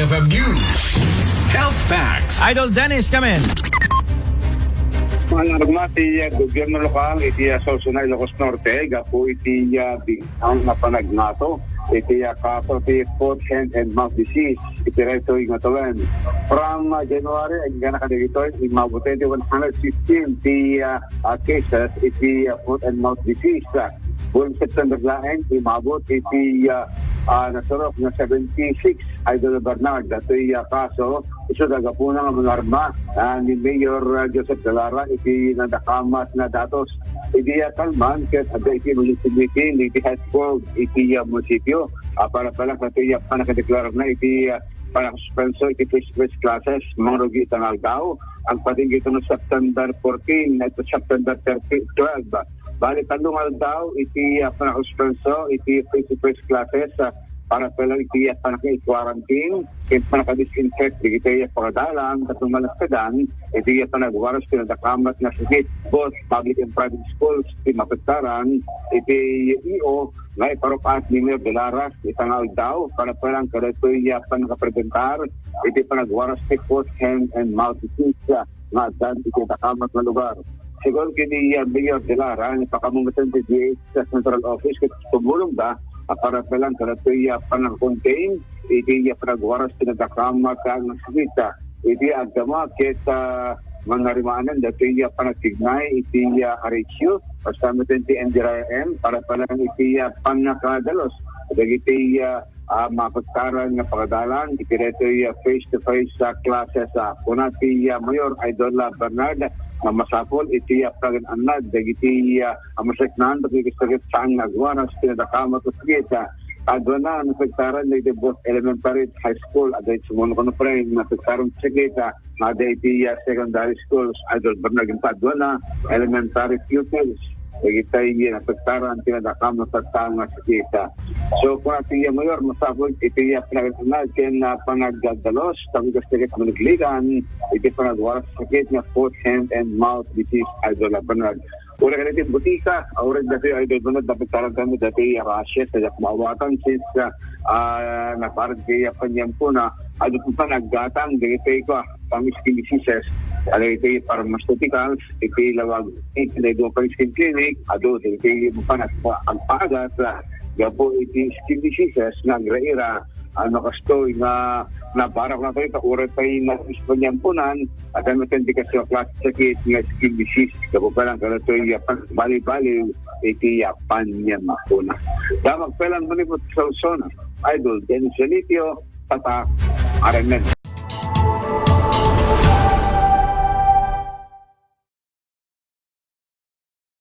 AFM News. Health Facts. Idol Dennis, come in. Mga narumati, gobyerno lokal, iti Solsonay, Ilocos Norte, gapo iti ang napanagnato, iti kaso ti foot, hand, and mouth disease, iti reto yung atuan. From January, ang gana kadagito, imabuti iti 115 ti cases, iti foot and mouth disease. Buong September laeng, imabot iti nasurok na 76 Idol Bernard. Ito kaso, iso dagapunang mga arma ni Mayor Joseph Dalara iti nadakamat na datos. Iti kalman, kahit ada iti municipality, iti head code, iti munisipyo, para palang ito panakadeklara na iti panakasuspenso, iti face-to-face classes, mga rugi itangal daw. Ang pating ito ng September 14, ito September 12. Bali, tanungal daw, iti panakasuspenso, iti face-to-face classes, para pala iti panaka-quarantine, iti panaka-disinfect, iti pagadalang, katumalas kadan, iti panagwaras, pinadakamat na sakit, both public and private schools, iti mapagtaran, iti EO, na iparupaat ni Mayor Dalara, itangal daw, para palang kada ito panaka-preventar, iti panagwaras, iti foot, hand, and mouth disease, nga dan, iti nakamat na lugar. Siguro kini Mayor Dalara, ipakamungutan ti DH sa Central Office, kaya tumulong ba, para palang kada ito panang-contain, iti panagwaras, pinagakamat, ang nasakita, iti agama, kita mga rimaanan, dito panagtignay, iti RHU, kasama iti NDRM, para palang iti panakadalos, iti mapagtaran ng pagadalan, iti reto face-to-face classes, kuna ti Mayor Idol Bernard, na masapol, iti pragan anad, iti amasaknan, pagkikisagit saan nagwanas, pinadakamat o sagita, agwa na, napagtaran na iti both elementary at high school, at iti sumuno ko na pre, napagtaran sagita, ada iti secondary schools, Idol Bernard, agwa na, elementary pupils, itay napagtaran, pinadakamat at saan sagita. So, kung ati Mayor, masapol, iti pragan anad, kaya panagdalos, pagkikisagit managligan, iti panagwaras sakit na foot, hand, and mouth disease, Idol Bernard. Ura ka natin butika, aurig dati Idol Bernard, dapat tarang kami dati rashes, sa kumawatan since naparad kaya kanyang po na ado po pa naggatang, dito ko, pang skin diseases, ado ito pharmaceuticals, ito lawag, ito pang skin clinic, ado ito mo pa nagpagat, gapo ito skin diseases, nagraira, kastoy na nabarak na tayo, kaurat tayo na-ispanyampunan at ang matindi kasi yung klase sakit nga skin disease. Kapo pa lang, kada tayo bali-bali, iti panyampunan. Damag pa lang manipot sa Luzon, Idol Dennis Janitio, Tatak, RMN.